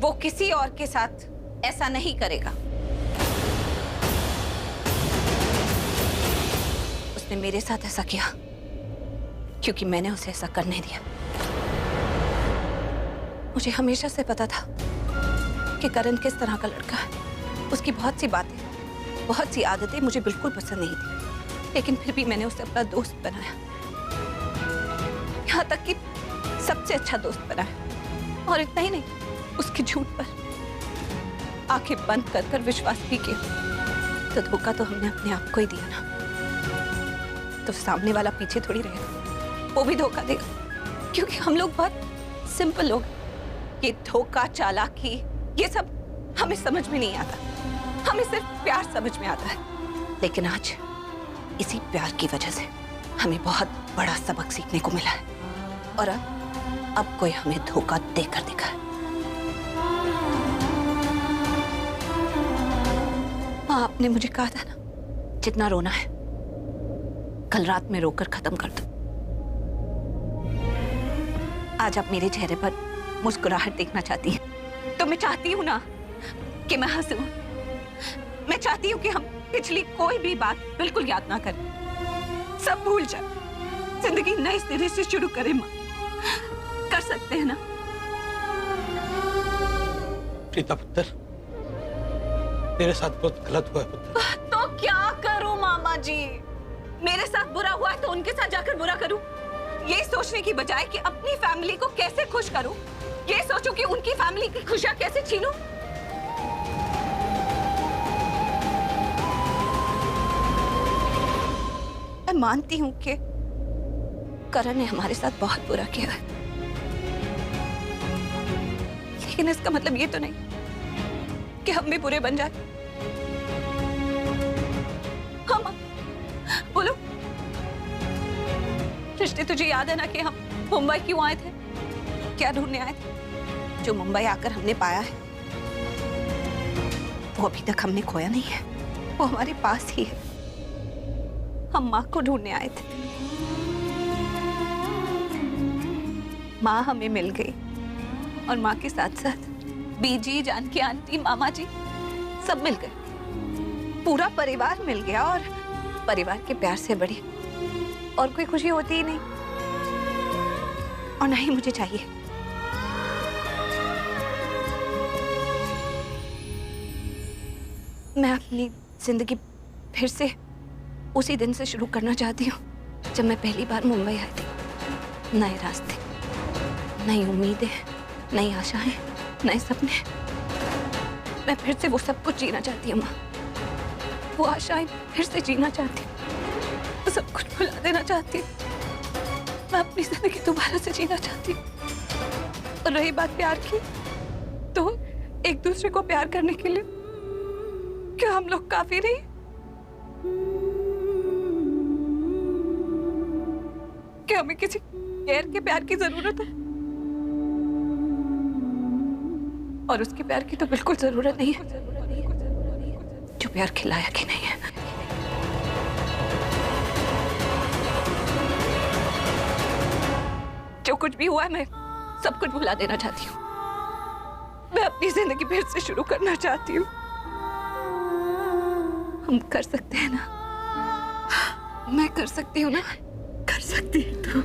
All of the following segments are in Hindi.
वो किसी और के साथ ऐसा नहीं करेगा। उसने मेरे साथ ऐसा किया क्योंकि मैंने उसे ऐसा करने दिया। मुझे हमेशा से पता था कि करण किस तरह का लड़का है। उसकी बहुत सी बातें, बहुत सी आदतें मुझे बिल्कुल पसंद नहीं थी, लेकिन फिर भी मैंने उसे अपना दोस्त बनाया, यहाँ तक कि सबसे अच्छा दोस्त बनाया। और इतना ही नहीं, उसके झूठ पर आंखें बंद कर कर विश्वास भी किया। तो धोखा तो हमने अपने आप को ही दिया ना। तो सामने वाला पीछे थोड़ी रहेगा, वो भी धोखा देगा, क्योंकि हम लोग बहुत सिंपल लोग। ये धोखा, चालाकी, ये सब हमें समझ में नहीं आता। हमें सिर्फ प्यार समझ में आता है। लेकिन आज इसी प्यार की वजह से हमें बहुत बड़ा सबक सीखने को मिला है। और अब कोई हमें धोखा देकर दिखा है। माँ, आपने मुझे कहा था ना, जितना रोना है कल रात में रोकर खत्म कर दो। आज आप मेरे चेहरे पर मुस्कुराहट देखना चाहती हैं, तो मैं चाहती हूँ ना कि मैं हंसूं। मैं चाहती हूँ कि हम पिछली कोई भी बात बिल्कुल याद ना करें, सब भूल जाए, जिंदगी नए सिरे से शुरू करें। माँ, कर सकते हैं ना? प्रीता पुत्र, तेरे साथ बहुत गलत हुआ है पुत्र। तो क्या करूं मामा जी? मेरे साथ बुरा हुआ है तो उनके साथ जाकर बुरा करूं? ये सोचने की बजाय कि अपनी फैमिली को कैसे खुश करूं, ये सोचूं कि उनकी फैमिली की खुशियां कैसे छीनूं। मैं मानती हूं कि करण ने हमारे साथ बहुत बुरा किया है, लेकिन इसका मतलब ये तो नहीं कि हम भी बुरे बन जाए। हम बोलो, रिश्ते तुझे याद है ना कि हम मुंबई क्यों आए थे, क्या ढूंढने आए थे? जो मुंबई आकर हमने पाया है वो अभी तक हमने खोया नहीं है, वो हमारे पास ही है। हम माँ को ढूंढने आए थे, माँ हमें मिल गई और माँ के साथ साथ बीजी, जानकी आंटी, मामा जी सब मिल गए। पूरा परिवार मिल गया और परिवार के प्यार से बड़ी और कोई खुशी होती ही नहीं, और ना ही मुझे चाहिए। मैं अपनी जिंदगी फिर से उसी दिन से शुरू करना चाहती हूँ जब मैं पहली बार मुंबई आई थी। नए रास्ते, नई उम्मीदें, नई आशाएं, नए सपने। मैं फिर से वो सब कुछ जीना चाहती हूँ माँ। वो आशाएं फिर से जीना चाहती हूँ, सब कुछ भुला देना चाहती हूँ। मैं अपनी जिंदगी दोबारा से जीना चाहती हूँ। और रही बात प्यार की, तो एक दूसरे को प्यार करने के लिए क्या हम लोग काफी नहीं? क्या हमें किसी गैर के प्यार की जरूरत है? और उसके प्यार की तो बिल्कुल जरूरत नहीं है जो प्यार खिलाया कि नहीं है। जो कुछ भी हुआ है मैं सब कुछ भुला देना चाहती हूँ। मैं अपनी जिंदगी फिर से शुरू करना चाहती हूँ। हम कर सकते हैं ना? मैं कर सकती हूँ ना? कर सकती है तो।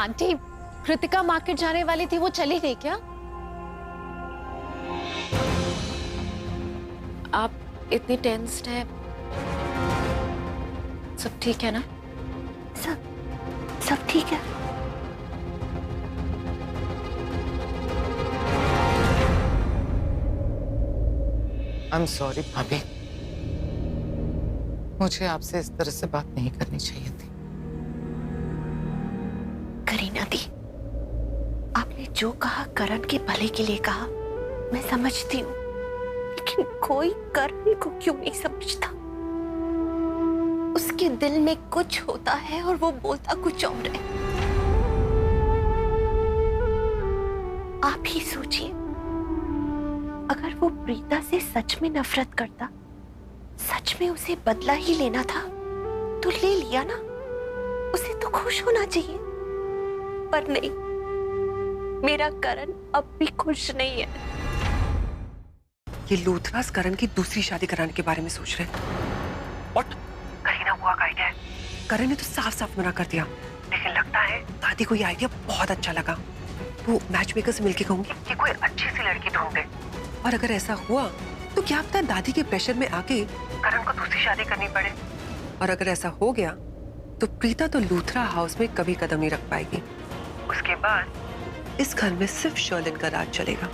आंटी, कृतिका मार्केट जाने वाली थी, वो चली गई क्या? आप इतनी टेंस्ड है, सब ठीक है ना? सब ठीक है। आई एम सॉरी भाभी, मुझे आपसे इस तरह से बात नहीं करनी चाहिए थी। करीना दी, आपने जो कहा करण के भले के लिए कहा, मैं समझती हूँ, लेकिन कोई करण को क्यों नहीं समझता? उसके दिल में कुछ होता है और वो बोलता कुछ और है। आप ही सोचिए, अगर वो प्रीता से सच में नफरत करता, सच में उसे बदला ही लेना था, तो ले लिया ना। उसे तो खुश होना चाहिए, पर नहीं, मेरा करण अब भी खुश नहीं है। ये लूथरास करण की दूसरी शादी कराने के बारे में सोच रहे हैं। What? करीना बुआ का आइडिया है। करण ने तो साफ साफ मना कर दिया, लेकिन लगता है दादी को ये आइडिया बहुत अच्छा लगा। वो मैच मेकर से मिलके कहूंगी कि कोई अच्छी सी लड़की ढूंढ दे, और अगर ऐसा हुआ तो क्या पता दादी के प्रेशर में आके करण को दूसरी शादी करनी पड़े। और अगर ऐसा हो गया तो प्रीता तो लूथरा हाउस में कभी कदम नहीं रख पाएगी। उसके बाद इस घर में सिर्फ शर्लिन का राज चलेगा,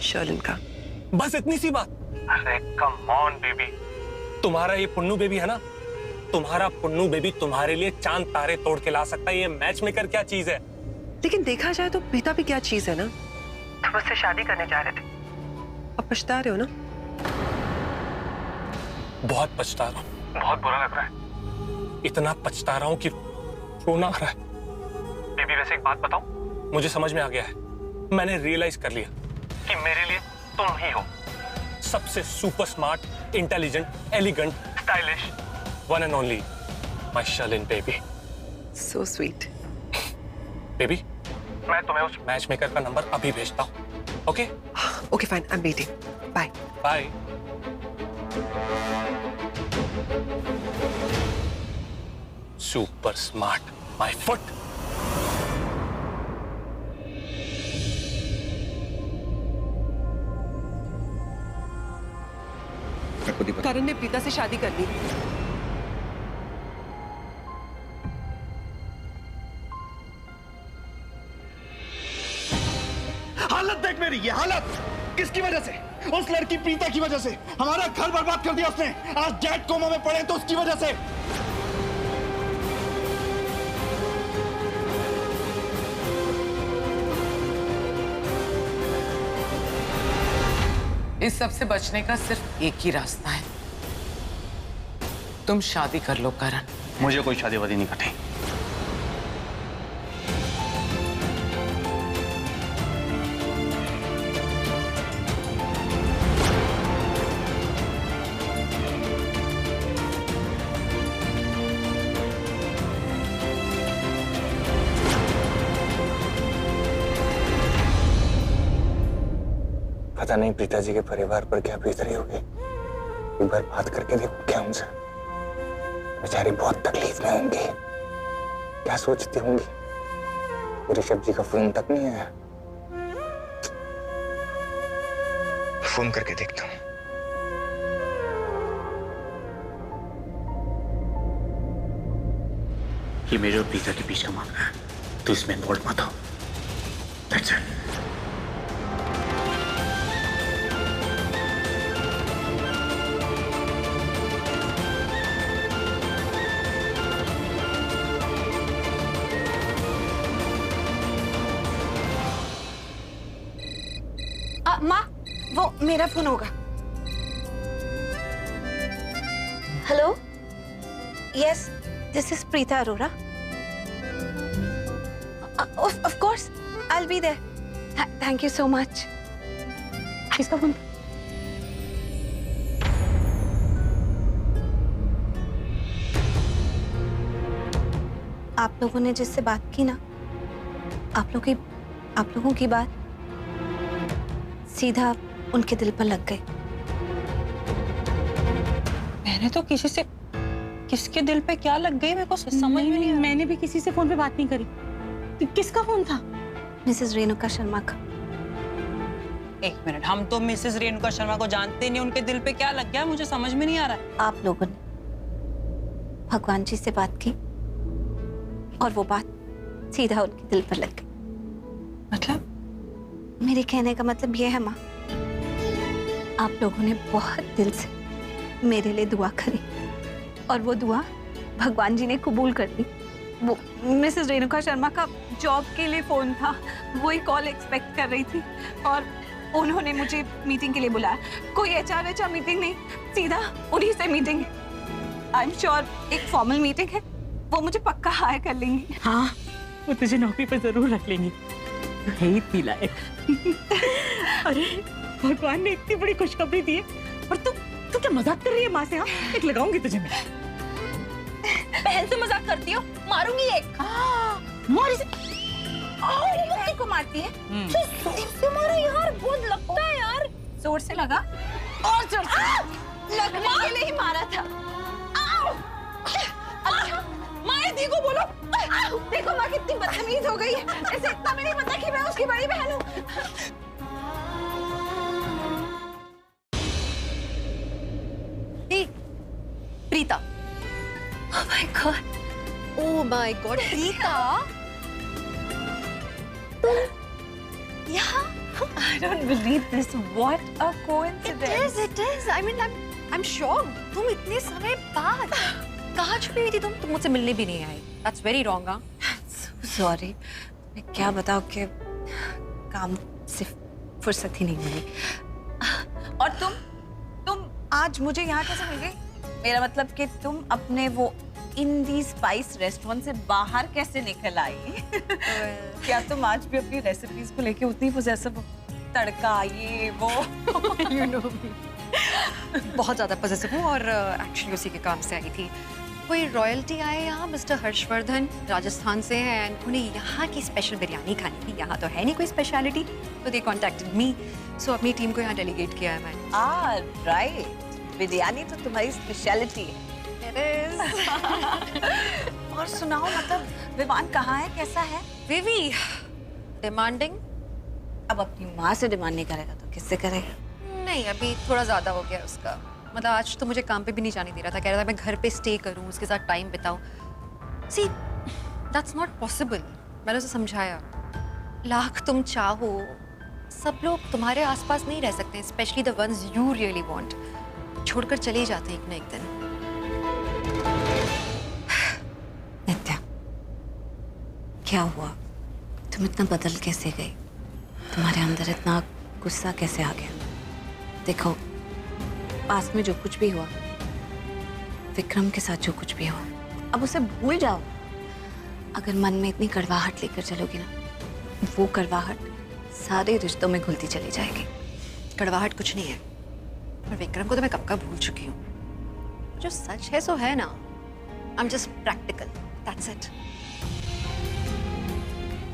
शर्लिन का। बस इतनी सी बात? अरे कम ऑन बेबी, तुम्हारा ये पुन्नू बेबी है ना, तुम्हारा पुन्नू बेबी तुम्हारे लिए चांद तारे तोड़ के ला सकता है। ये मैच मेकर क्या चीज है? लेकिन देखा जाए तो प्रीता भी क्या चीज है ना। तुम उससे शादी करने जा रहे थे, अब पछता रहे हो ना? बहुत पछता रहा हूँ, बहुत बुरा लग रहा है। इतना पछता रहा हूँ कि रोना आ रहा है। बेबी वैसे एक बात बताऊं, मुझे समझ में आ गया है, मैंने रियलाइज कर लिया कि मेरे लिए तुम ही हो सबसे super smart, intelligent, elegant, stylish, one and only my Sherlyn baby. So sweet. Baby, मैं तुम्हें उस मैच मेकर का नंबर अभी भेजता हूँ। Okay? Okay fine, I am waiting. Bye bye. Super smart, my foot. Karan ने प्रीता से शादी कर ली। हालत देख मेरी, ये हालत किसकी वजह से? उस लड़की प्रीता की वजह से। हमारा घर बर्बाद कर दिया उसने। आज डैड कोमा में पड़े तो उसकी वजह से। इस सब से बचने का सिर्फ एक ही रास्ता है, तुम शादी कर लो करण। मुझे कोई शादी वादी नहीं करनी। पता नहीं प्रीता जी के परिवार पर क्या बीत रही होगी। एक बार बात करके देखो क्या उनसे। बेचारी बहुत तकलीफ में होंगी, क्या सोचती होंगी। ऋषभ जी का फोन तक नहीं आया। फोन करके देखता हूँ। ये मेरे और प्रीता के बीच का मामला है, तो इसमें इन्वॉल्व मत हो। That's it. माँ, वो मेरा फोन होगा। Hello, yes, this is Preeta Arora. Of course, I will be there. Thank you so much. किसका फोन? आप लोगों ने जिससे बात की ना, आप लोगों की बात सीधा उनके दिल पर लग गई। मैंने तो किसके दिल पे क्या लग गई, मेरे को समझ में नहीं। मैंने भी किसी से फोन पे बात नहीं करी। तो किसका फोन था? मिसेस रेणुका शर्मा का। एक मिनट, हम तो मिसेस रेणुका शर्मा को जानते नहीं, उनके दिल पे क्या लग गया मुझे समझ में नहीं आ रहा है। आप लोगों ने भगवान जी से बात की और वो बात सीधा उनके दिल पर लग गई। मतलब? मेरे कहने का मतलब ये है माँ, आप लोगों ने बहुत दिल से मेरे लिए दुआ करी और वो दुआ भगवान जी ने कबूल कर दी। वो मिसेस रेणुका शर्मा का जॉब के लिए फोन था, वही कॉल एक्सपेक्ट कर रही थी और उन्होंने मुझे मीटिंग के लिए बुलाया। कोई HR मीटिंग नहीं, सीधा उन्हीं से मीटिंग है। आई एम श्योर एक फॉर्मल मीटिंग है, वो मुझे पक्का हायर कर लेंगी। हाँ, वो तुझे नौकरी पर जरूर रख लेंगी, तू है ही इतनी लायक। अरे भगवान ने इतनी बड़ी खुशखबरी दी है और तू क्या मजाक कर रही है माँ से? हाँ, एक लगाऊंगी तुझे मैं। बहन से मजाक करती हो? मारूंगी एक। मार इसे। बहन को मारती है? जोर से मारो यार, बहुत लगता है यार। जोर से लगा और जोर से। लगने के लिए ही मारा था। अच्छा, माँ दी को बोलो। देखो माँ कितनी बदतमीज हो गई है, ऐसे इतना भी नहीं पता कि मैं उसकी बड़ी बहन हूँ। Preeta. Oh my God. Oh my God, Preeta. Yeah. I don't believe this. What a coincidence. It is. I mean, I'm shocked. तुम इतने समय बाद कहाँ छुपी हुई थी तुम? तुम मुझसे मिलने भी नहीं आई। That's very wrong, हाँ? Sorry. मैं क्या बताऊँ कि काम से फुर्सत ही नहीं मिली। और तुम आज मुझे यहाँ कैसे मिल गई? मेरा मतलब कि तुम अपने वो इंडी स्पाइस रेस्टोरेंट से बाहर कैसे निकल आई? क्या तुम आज भी अपनी रेसिपीज को लेके उतनी पोजेसिव हो? तड़का ये वो You know me. बहुत ज़्यादा पॉजिटिव हूँ और एक्चुअली उसी के काम से आई थी। कोई रॉयल्टी आए यहाँ, मिस्टर हर्षवर्धन राजस्थान से हैं एंड उन्हें यहाँ की स्पेशल बिरयानी खानी थी। यहाँ तो है नहीं कोई स्पेशलिटी, तो दे कॉन्टेक्टेड मी। सो अपनी टीम को यहाँ डेलीगेट किया है मैंने। राइट, बिरयानी तो तुम्हारी स्पेशलिटी है। और सुनाओ, मतलब विवान कहाँ है, कैसा है? विवी डिमांडिंग। अब अपनी माँ से डिमांड नहीं करेगा तो किससे करेगा? नहीं, अभी थोड़ा ज्यादा हो गया उसका। मतलब आज तो मुझे काम पे भी नहीं जाने दे रहा था, कह रहा था मैं घर पे स्टे करूं, उसके साथ टाइम बिताऊं। See that's not possible. मैंने उसे समझाया, लाख तुम चाहो, सब लोग तुम्हारे आसपास नहीं रह सकते, specially the ones you really want. छोड़कर चले ही जाते हैं एक ना एक दिन। नित्या, क्या हुआ? तुम इतना बदल कैसे गई? तुम्हारे अंदर इतना गुस्सा कैसे आ गया? देखो, पास में जो कुछ भी हुआ, विक्रम के साथ जो कुछ भी हुआ, अब उसे भूल जाओ। अगर मन में इतनी कड़वाहट लेकर चलोगी ना, वो कड़वाहट सारे रिश्तों में घुलती चली जाएगी। कड़वाहट कुछ नहीं है, और विक्रम को तो मैं कब का भूल चुकी हूँ। जो सच है सो है ना। I am just practical, that's it.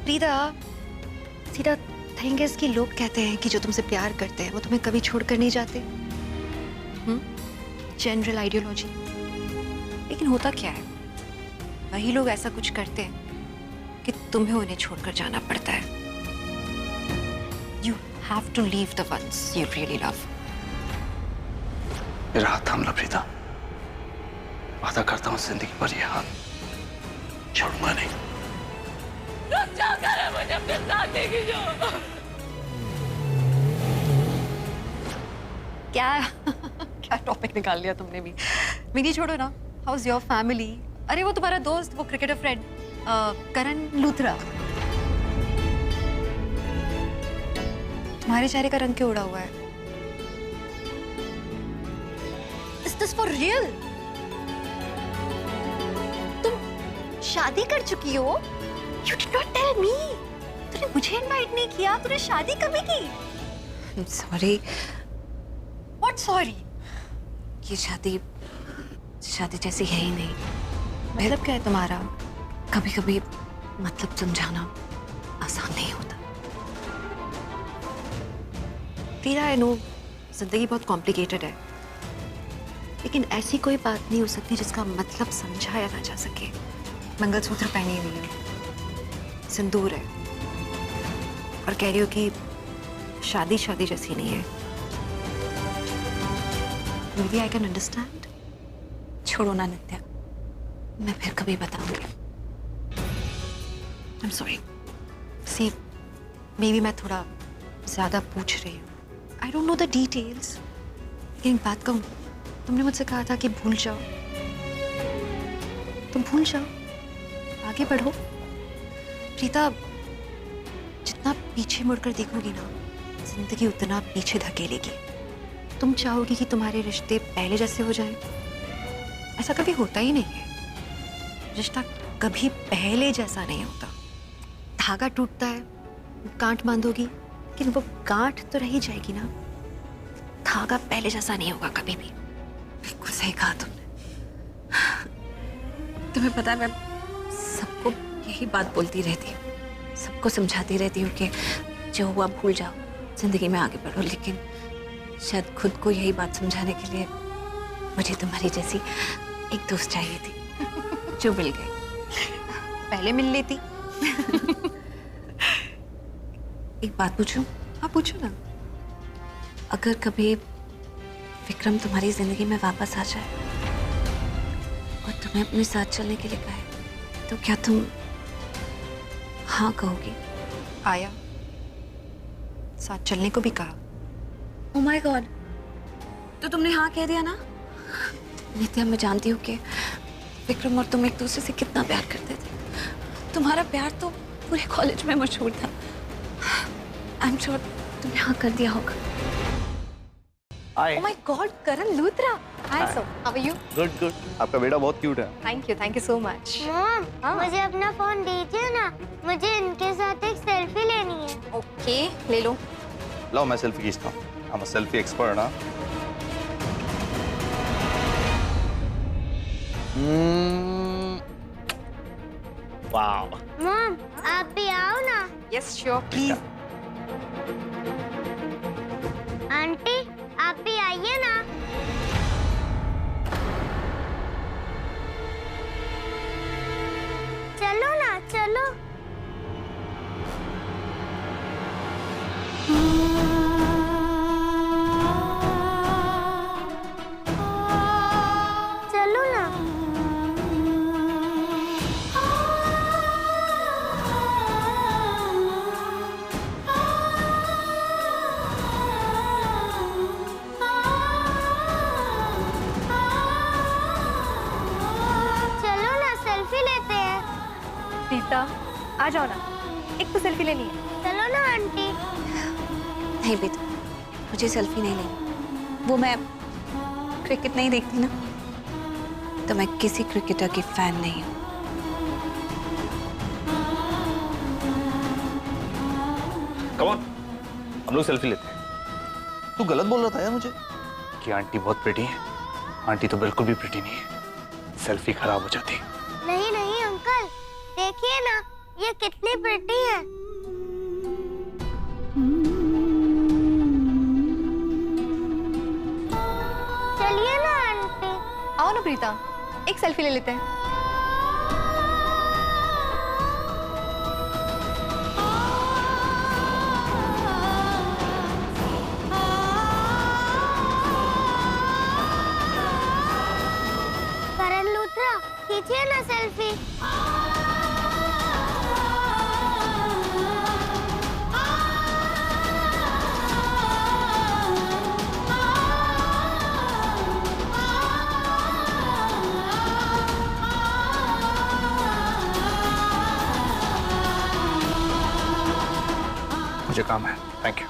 Preeta, सीधा थिंग इज कि लोग कहते हैं कि जो तुमसे प्यार करते हैं वो तुम्हें कभी छोड़कर नहीं जाते। General ideology. लेकिन होता क्या है, वही लोग ऐसा कुछ करते हैं कि तुम्हें उन्हें छोड़कर जाना पड़ता है। You have to leave the ones you really love. मेरा हाथ थाम लो प्रीता, वादा करता हूँ जिंदगी भर ये हाथ छोड़ूंगा नहीं। मुझे अपने साथ लेके जाओ। क्या टॉपिक निकाल लिया तुमने भी। मेरी छोड़ो ना, हाउ इज योर फैमिली? अरे वो तुम्हारा दोस्त, वो क्रिकेटर फ्रेंड करण लूथरा, तुम्हारे चेहरे का रंग क्यों उड़ा हुआ है? Is this for real? तुम शादी कर चुकी हो? You did not tell me. तूने मुझे इनवाइट नहीं किया, तूने शादी कभी की? सॉरी। What sorry? ये शादी जैसी है ही नहीं। मतलब क्या है तुम्हारा? कभी कभी मतलब समझाना आसान नहीं होता। प्रीता, आई नो जिंदगी बहुत कॉम्प्लिकेटेड है, लेकिन ऐसी कोई बात नहीं हो सकती जिसका मतलब समझाया ना जा सके। मंगलसूत्र पहनी हुई है, सिंदूर है, और कह रही हो कि शादी जैसी नहीं है। Maybe I can understand. छोड़ो ना नित्या, मैं फिर कभी बताऊंगी। I'm sorry. See, maybe मैं थोड़ा ज्यादा पूछ रही हूँ। I don't know the details. लेकिन बात कहूँ, तुमने मुझसे कहा था कि भूल जाओ। तुम भूल जाओ, आगे बढ़ो। प्रीता, जितना पीछे मुड़कर देखोगी ना, जिंदगी उतना पीछे धकेलेगी। तुम चाहोगी कि तुम्हारे रिश्ते पहले जैसे हो जाएं? ऐसा कभी होता ही नहीं है। रिश्ता कभी पहले जैसा नहीं होता। धागा टूटता है, गांठ बांधोगी, लेकिन वो गांठ तो रही जाएगी ना। धागा पहले जैसा नहीं होगा कभी भी। बिल्कुल सही कहा तुमने। तुम्हें पता है, मैं सबको यही बात बोलती रहती हूँ, सबको समझाती रहती हूँ कि जो हुआ भूल जाओ, जिंदगी में आगे बढ़ो। लेकिन शायद खुद को यही बात समझाने के लिए मुझे तुम्हारी जैसी एक दोस्त चाहिए थी, जो मिल गई। पहले मिल लेती। एक बात पूछूं? हाँ पूछो ना। अगर कभी विक्रम तुम्हारी जिंदगी में वापस आ जाए और तुम्हें अपने साथ चलने के लिए कहे, तो क्या तुम हाँ कहोगी? आया, साथ चलने को भी कहा। ओह माय गॉड, तो तुमने हाँ कह दिया ना? नित्या, मैं जानती हूँ कि विक्रम और तुम एक दूसरे से कितना प्यार करते थे। तुम्हारा प्यार तो पूरे कॉलेज में मशहूर था। आई एम श्योर तुमने हाँ कर दिया होगा। Hi. Oh my god, Karan Luthra. Hi sir, how are you? Good good. आपका बेटा बहुत क्यूट है। Thank you so much. Mom, मुझे अपना फोन दीजिए ना, मुझे इनके साथ एक सेल्फी लेनी है। ओके, ले लो। लो मैं सेल्फी खींचता हूँ। I'm a selfie expert ना। वाओ। मॉम, आप भी आओ ना। Yes sure, please. आंटी, आप भी आइए ना। चलो ना, चलो। चलो ना। चलो ना, सेल्फी लेते हैं। प्रीता, आ जाओ ना, एक तो सेल्फी लेनी है। चलो ना आंटी। नहीं बेटा, मुझे सेल्फी नहीं लेनी। वो मैं क्रिकेट नहीं देखती ना, तो मैं किसी क्रिकेटर की फैन नहीं हूँ। कम ऑन, हम लोग सेल्फी लेते हैं। तू गलत बोल रहा था यार मुझे कि आंटी बहुत प्रिटी है। आंटी तो बिल्कुल भी प्रिटी नहीं है। सेल्फी खराब हो जाती। नहीं नहीं अंकल, देखिए ना, ये कितनी प्रिटी है। चलिए ना आंटी। आओ ना प्रीता, एक सेल्फी ले लेते हैं। करण लूथरा, खींचिए ना सेल्फी। मुझे काम है। Thank you.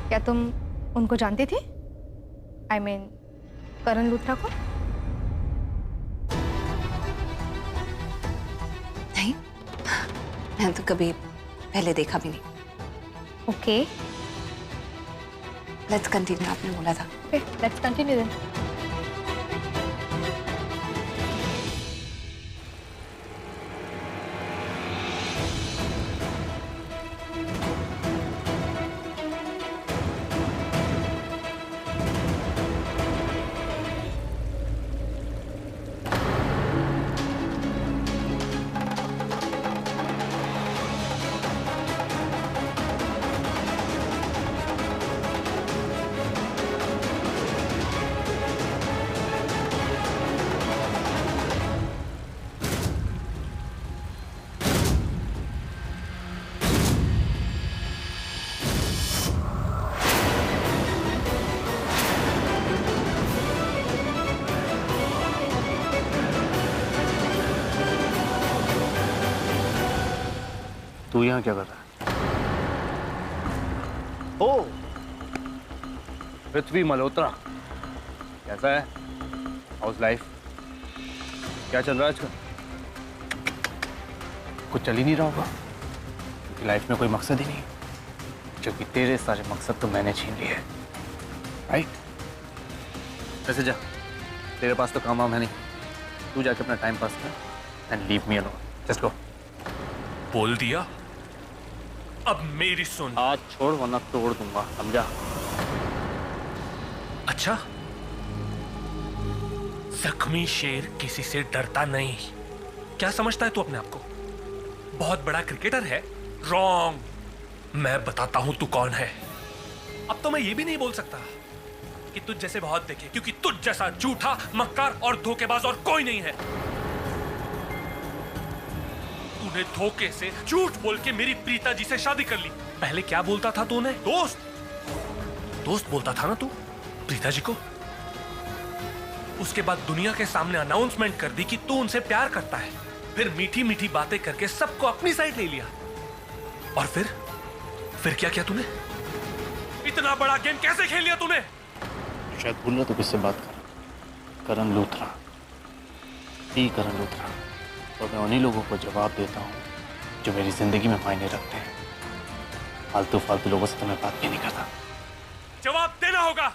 क्या तुम उनको जानते थे? I mean, करण लूथरा को? नहीं, मैंने तो कभी पहले देखा भी नहीं। ओके, लेट्स कंटिन्यू, आपने बोला था। Okay, let's continue then. तू यहाँ क्या कर रहा है? ओ, पृथ्वी मल्होत्रा, कैसा है? हाउस लाइफ क्या चल रहा है आजकल? कुछ चल ही नहीं रहा होगा क्योंकि लाइफ में कोई मकसद ही नहीं, जबकि तेरे सारे मकसद तो मैंने छीन लिए, राइट? वैसे जा, तेरे पास तो काम वाम है नहीं, तू जाके अपना टाइम पास कर and leave me alone. Just go. बोल दिया, अब मेरी सुन। हाथ छोड़ वरना तोड़ दूंगा, समझा? अच्छा, जख्मी शेर किसी से डरता नहीं, क्या समझता है तू अपने आप को? बहुत बड़ा क्रिकेटर है? रॉन्ग। मैं बताता हूं तू कौन है। अब तो मैं ये भी नहीं बोल सकता कि तुझ जैसे बहुत देखे, क्योंकि तुझ जैसा झूठा, मक्कार और धोखेबाज और कोई नहीं है। तूने धोखे से, झूठ बोल के मेरी प्रीता जी से शादी कर ली। पहले क्या बोलता था तूने? दोस्त, दोस्त बोलता था ना तू प्रीता जी को। उसके बाद दुनिया के सामने अनाउंसमेंट कर दी कि तू उनसे प्यार करता है। फिर मीठी मीठी बातें करके सबको अपनी साइड ले लिया। और फिर क्या किया तूने? इतना बड़ा गेम कैसे खेल लिया तूने? शायद भूल रहा तू किससे बात कर। करण लूथरा, करण लूथरा। तो मैं उन्हीं लोगों को जवाब देता हूँ जो मेरी जिंदगी में मायने रखते हैं। फालतू फालतू लोगों से तो मैं बात भी नहीं करता। जवाब देना होगा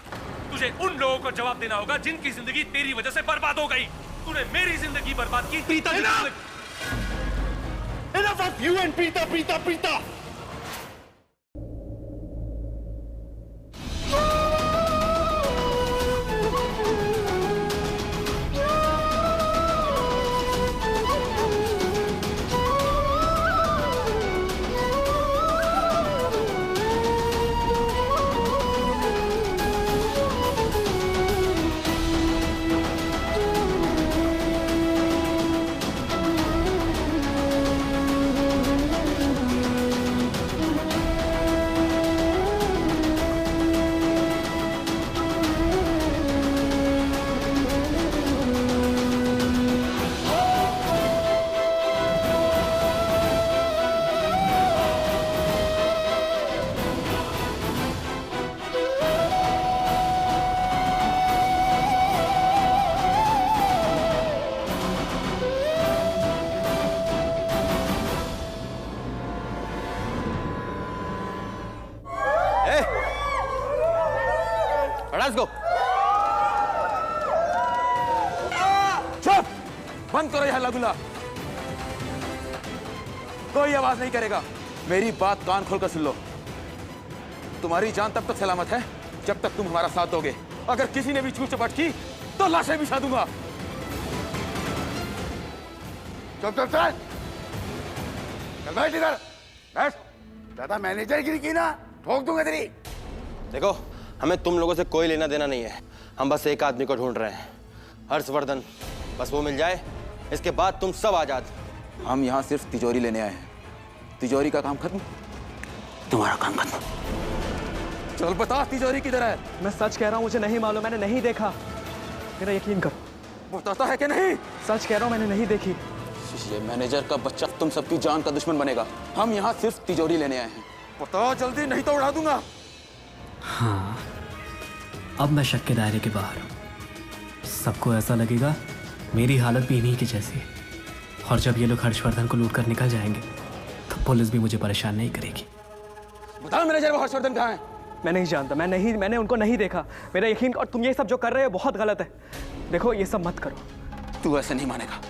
तुझे, उन लोगों को जवाब देना होगा जिनकी जिंदगी तेरी वजह से बर्बाद हो गई। तूने मेरी जिंदगी बर्बाद की। Preeta ji, enough of you and Preeta, Preeta, Preeta. Let's go. चुप! बंद करो यह हल्ला गुल्ला। कोई आवाज नहीं करेगा। मेरी बात कान खोलकर सुन लो। तुम्हारी जान तब तक सलामत है जब तक तुम हमारा साथ दोगे। अगर किसी ने भी छूट चपट की तो लाशें बिछा दूंगा। चुप चुप चल। बैठ इधर, बैठ। ज्यादा मैनेजरगिरी की ना, ठोक दूंगा तेरी। देखो, हमें तुम लोगों से कोई लेना देना नहीं है। हम बस एक आदमी को ढूंढ रहे हैं, हर्षवर्धन। बस वो मिल जाए, इसके बाद तुम सब आजाद। हम यहाँ सिर्फ तिजोरी लेने आए हैं। तिजोरी का काम खत्म, तुम्हारा काम खत्म। चल बता, तिजोरी किधर है? मैं सच कह रहा हूँ, मुझे नहीं मालूम, मैंने नहीं देखा। मेरा यकीन करो। बताता है कि नहीं? सच कह रहा हूँ, मैंने नहीं देखी। ये मैनेजर का बच्चा तुम सबकी जान का दुश्मन बनेगा। हम यहाँ सिर्फ तिजोरी लेने आए हैं। बताओ जल्दी, नहीं तो उड़ा दूंगा। हाँ, अब मैं शक के दायरे के बाहर हूँ। सबको ऐसा लगेगा मेरी हालत भी इन्हीं की जैसी है। और जब ये लोग हर्षवर्धन को लूट कर निकल जाएंगे तो पुलिस भी मुझे परेशान नहीं करेगी। बताओ मैनेजर, वो हर्षवर्धन कहाँ है? मैं नहीं जानता, मैंने उनको नहीं देखा। मेरा यकीन, और तुम ये सब जो कर रहे हो बहुत गलत है। देखो, ये सब मत करो। तू ऐसे नहीं मानेगा।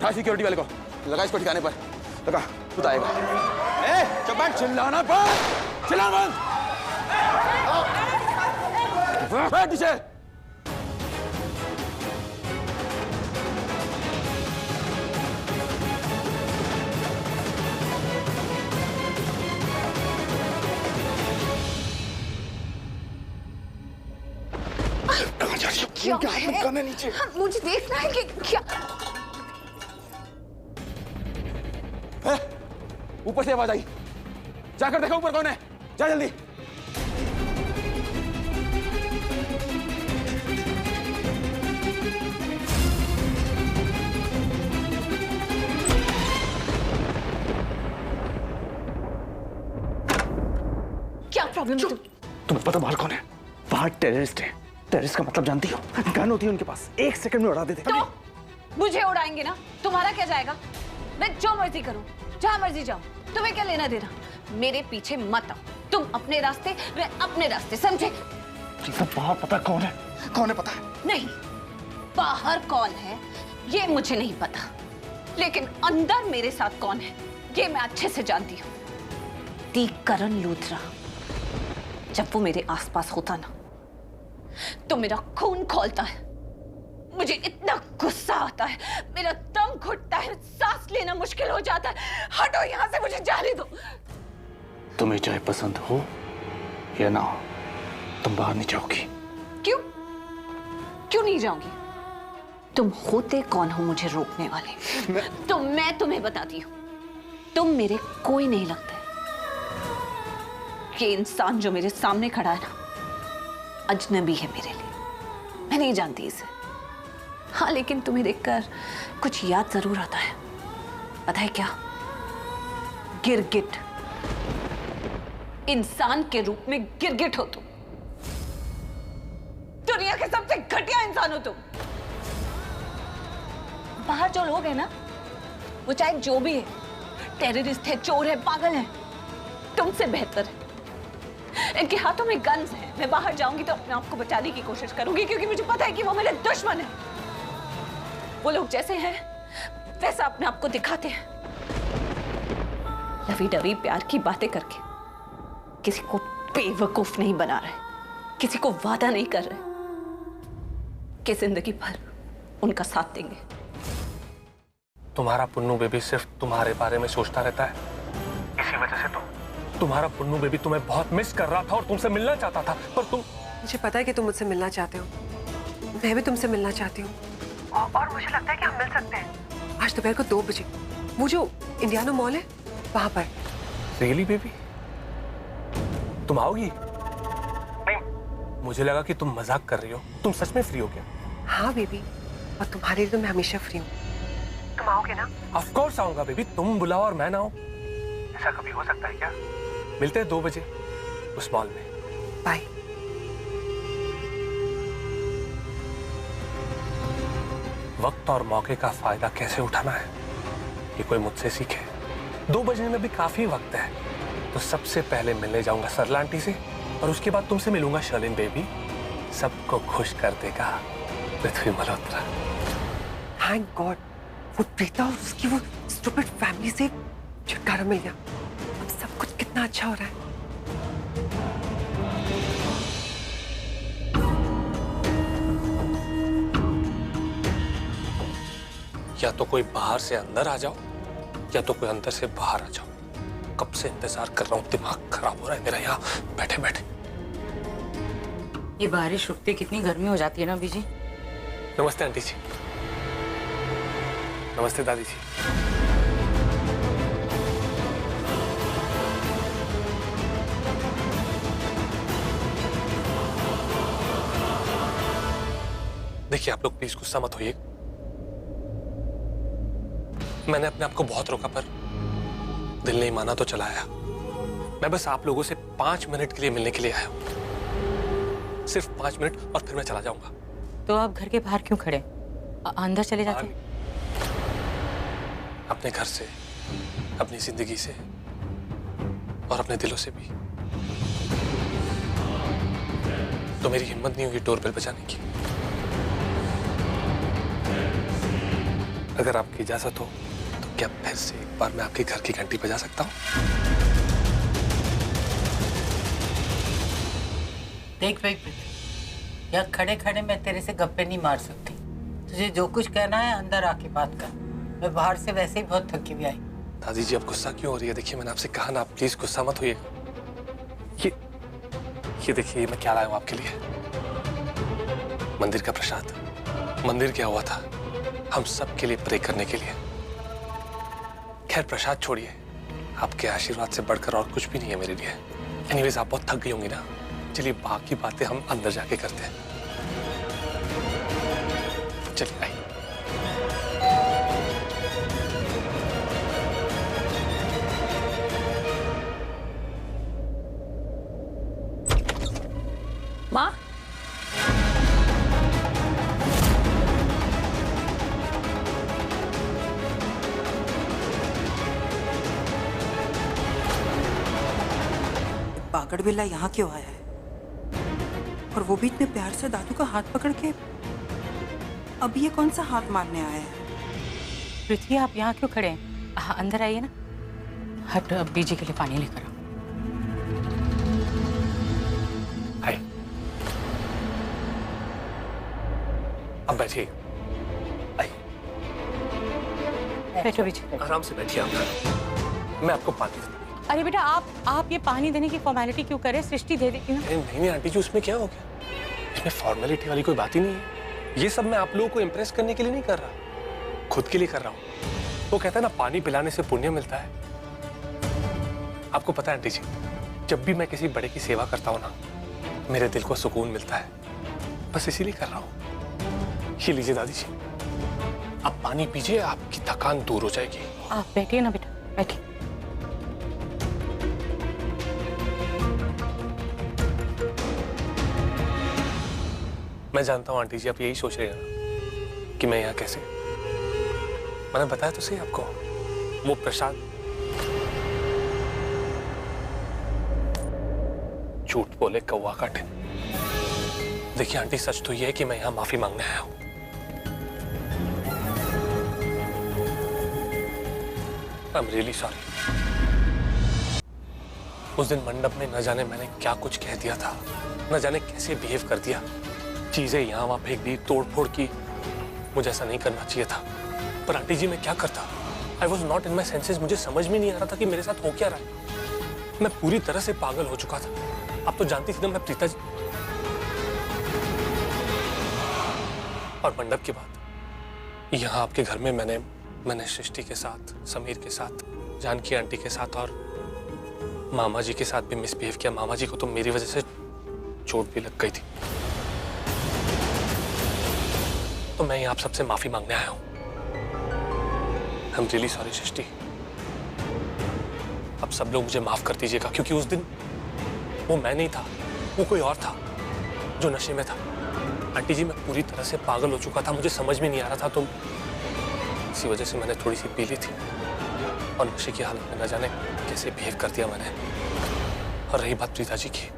था सिक्योरिटी वाले को लगा, इसको ठिकाने पर लगा, खुद आएगा। चुप बैठ, चिल्लाना बंद, चिल्लाना बंद। बैठ नीचे। क्या है? नीचे मुझे देखना है कि क्या। ऊपर से आवाज आई, जाकर देखो ऊपर कौन है। जा जल्दी। प्रॉब्लम है? तुम्हें पता बाहर कौन है? बाहर टेररिस्ट है। टेररिस्ट का मतलब जानती हो? गन होती है उनके पास, 1 सेकंड में उड़ा देते। तो मुझे उड़ाएंगे ना, तुम्हारा क्या जाएगा? मैं जो मर्जी करूं, जहां मर्जी जाऊं, तुम्हें क्या लेना देना? मेरे पीछे मत आओ, तुम अपने रास्ते, मैं अपने रास्ते, समझे? बाहर पता कौन है? कौन है पता है? नहीं, बाहर कौन है ये मुझे नहीं पता, लेकिन अंदर मेरे साथ कौन है ये मैं अच्छे से जानती हूँ। दी करण लूथरा, जब वो मेरे आसपास होता ना तो मेरा खून खौलता है, मुझे इतना गुस्सा आता है, मेरा दम घुटता है, सांस लेना मुश्किल हो जाता है। हटो यहाँ से, मुझे जाने दो। तुम्हें चाहे पसंद हो या ना हो, तुम बाहर नहीं जाओगी। क्यों? क्यों नहीं जाऊंगी? तुम होते कौन हो मुझे रोकने वाले? तो मैं तुम्हें बताती हूँ, तुम मेरे कोई नहीं लगता है। ये इंसान जो मेरे सामने खड़ा है ना, अजनबी है मेरे लिए, मैं नहीं जानती इसे। हाँ, लेकिन तुम्हें देखकर कुछ याद जरूर आता है। पता है क्या? गिरगिट, इंसान के रूप में गिरगिट हो तुम। दुनिया के सबसे घटिया इंसान हो तुम। बाहर जो लोग हैं ना, वो चाहे जो भी है, टेररिस्ट है, चोर है, पागल है, तुमसे बेहतर है। इनके हाथों में गन्स हैं। मैं बाहर जाऊंगी तो अपने आप को बचाने की कोशिश करूंगी, क्योंकि मुझे पता है कि वो मेरे दुश्मन है। वो लोग जैसे हैं वैसा अपने आप को दिखाते हैं, लवी डवी प्यार की बातें करके किसी को बेवकूफ नहीं बना रहे, किसी को वादा नहीं कर रहे कि जिंदगी भर उनका साथ देंगे। तुम्हारा पुन्नू बेबी सिर्फ तुम्हारे बारे में सोचता रहता है, इसी वजह से तुम्हारा पुन्नू बेबी तुम्हें बहुत मिस कर रहा था और तुमसे मिलना चाहता था, पर तुम। मुझे पता है कि तुम मुझसे मिलना चाहते हो, मैं भी तुमसे मिलना चाहती हूँ, और मुझे लगता है कि हम मिल सकते हैं आज दोपहर को 2 बजे, वो जो इंडियानो मॉल है वहां पर। रियली बेबी, तुम आओगी? नहीं, मुझे लगा कि तुम मजाक कर रही हो। तुम सच में फ्री हो क्या? हाँ बेबी, और तुम्हारे लिए तो मैं हमेशा फ्री हूँ। तुम आओगे ना? ऑफ कोर्स आऊंगा बेबी, तुम बुलाओ और मैं ना आऊं, ऐसा कभी हो सकता है क्या? मिलते हैं 2 बजे उस मॉल में। बाय। वक्त और मौके का फायदा कैसे उठाना है ये कोई मुझसे सीखे। 2 बजने में भी काफी वक्त है, तो सबसे पहले मिलने जाऊंगा सरला आंटी से, और उसके बाद तुमसे मिलूंगा शर्लिन बेबी। सबको खुश कर देगा पृथ्वी मल्होत्रा। थैंक गॉड, वो प्रीता और उसकी वो स्टूपिड फैमिली से छुटकारा मिल गया। अब सब कुछ कितना अच्छा हो रहा है। या तो कोई बाहर से अंदर आ जाओ, या तो कोई अंदर से बाहर आ जाओ। कब से इंतजार कर रहा हूँ, दिमाग खराब हो रहा है मेरा यहाँ बैठे बैठे। ये बारिश रुकते कितनी गर्मी हो जाती है ना बीजी। नमस्ते आंटी जी। नमस्ते दादी जी। देखिए आप लोग प्लीज गुस्सा मत होइए, मैंने अपने आप को बहुत रोका पर दिल नहीं माना तो चला आया। मैं बस आप लोगों से 5 मिनट के लिए मिलने के लिए आया हूं, सिर्फ 5 मिनट, और फिर मैं चला जाऊंगा। तो आप घर के बाहर क्यों खड़े? अंदर चले जाते। अपने घर से, अपनी जिंदगी से और अपने दिलों से भी। तो मेरी हिम्मत नहीं हुई डोरबेल बजाने की। अगर आपकी इजाजत हो तो क्या फिर से एक बार मैं आपके घर की घंटी बजा सकता हूँ? देख भाई, यार खड़े खड़े मैं तेरे से गप्पे नहीं मार सकती। तुझे जो कुछ कहना है अंदर आके बात कर। मैं बाहर से वैसे ही बहुत थकी हुई आई। दादी जी अब गुस्सा क्यों हो रही है? देखिए मैंने आपसे कहा ना, आप प्लीज गुस्सा मत होइएगा। ये देखिए, ये मैं क्या लाया हूँ आपके लिए, मंदिर का प्रसाद। मंदिर क्या हुआ था हम सब के लिए प्रे करने के लिए। खैर प्रसाद छोड़िए, आपके आशीर्वाद से बढ़कर और कुछ भी नहीं है मेरे लिए। एनीवेज आप बहुत थक गई होंगी ना, चलिए बाकी बातें हम अंदर जाके करते हैं। चलिए आइए। माकड़ बिल्ला यहाँ क्यों आया है? और वो भी इतने प्यार से दादू का हाथ पकड़ के। अब ये कौन सा हाथ मारने आया है? पृथ्वी, आप यहाँ क्यों खड़े हैं? अंदर आइए ना। हट, अब बीजी के लिए पानी लेकर आओ। हाय, अब बैठिए। बैठो बीजी। आराम से बैठिए आप। मैं आपको पानी देता हूँ। अरे बेटा, आप ये पानी देने की फॉर्मेलिटी क्यों करें? सृष्टि दे देगी ना। नहीं आंटी जी, उसमें क्या हो गया? इसमें फॉर्मेलिटी वाली कोई बात ही नहीं है। ये सब मैं आप लोगों को इम्प्रेस करने के लिए नहीं कर रहा, खुद के लिए कर रहा हूँ। वो कहता है ना, पानी पिलाने से पुण्य मिलता है। आपको पता है आंटी जी, जब भी मैं किसी बड़े की सेवा करता हूँ ना, मेरे दिल को सुकून मिलता है। बस इसीलिए कर रहा हूँ। ये लीजिए दादी जी, आप पानी पीजिए, आपकी थकान दूर हो जाएगी। आप बैठिए ना बेटा, बैठिए। मैं जानता हूँ आंटी जी, आप यही सोच रहे हैं ना कि मैं यहाँ कैसे। मैंने बताया तो सही आपको, वो प्रसाद। झूठ बोले कौवा काटे। देखिए आंटी, सच तो ये है कि मैं यहाँ माफी मांगने आया हूँ। I'm really sorry। उस दिन मंडप में न जाने मैंने क्या कुछ कह दिया था, न जाने कैसे बिहेव कर दिया, चीजें यहाँ वहां फेंक दी, तोड़ फोड़ की। मुझे ऐसा नहीं करना चाहिए था, पर आंटी जी मैं क्या करता? I was not in my senses। मुझे समझ में नहीं आ रहा था कि मेरे साथ हो क्या रहा है। मैं पूरी तरह से पागल हो चुका था। आप तो जानती थी ना, मैं प्रीता जी। और मंडप के बाद यहाँ आपके घर में मैंने सृष्टि के साथ, समीर के साथ, जानकी आंटी के साथ और मामा जी के साथ भी मिसबिहेव किया। मामा जी को तो मेरी वजह से चोट भी लग गई थी। तो मैं यहाँ आप सबसे माफी मांगने आया हूँ। I'm really sorry सृष्टि। अब सब लोग मुझे माफ कर दीजिएगा, क्योंकि उस दिन वो मैं नहीं था, वो कोई और था जो नशे में था। आंटी जी, मैं पूरी तरह से पागल हो चुका था, मुझे समझ में नहीं आ रहा था, तो इसी वजह से मैंने थोड़ी सी पी ली थी और नशे की हालत में न जाने कैसे बिहेव कर दिया मैंने। और रही बात प्रीता जी की,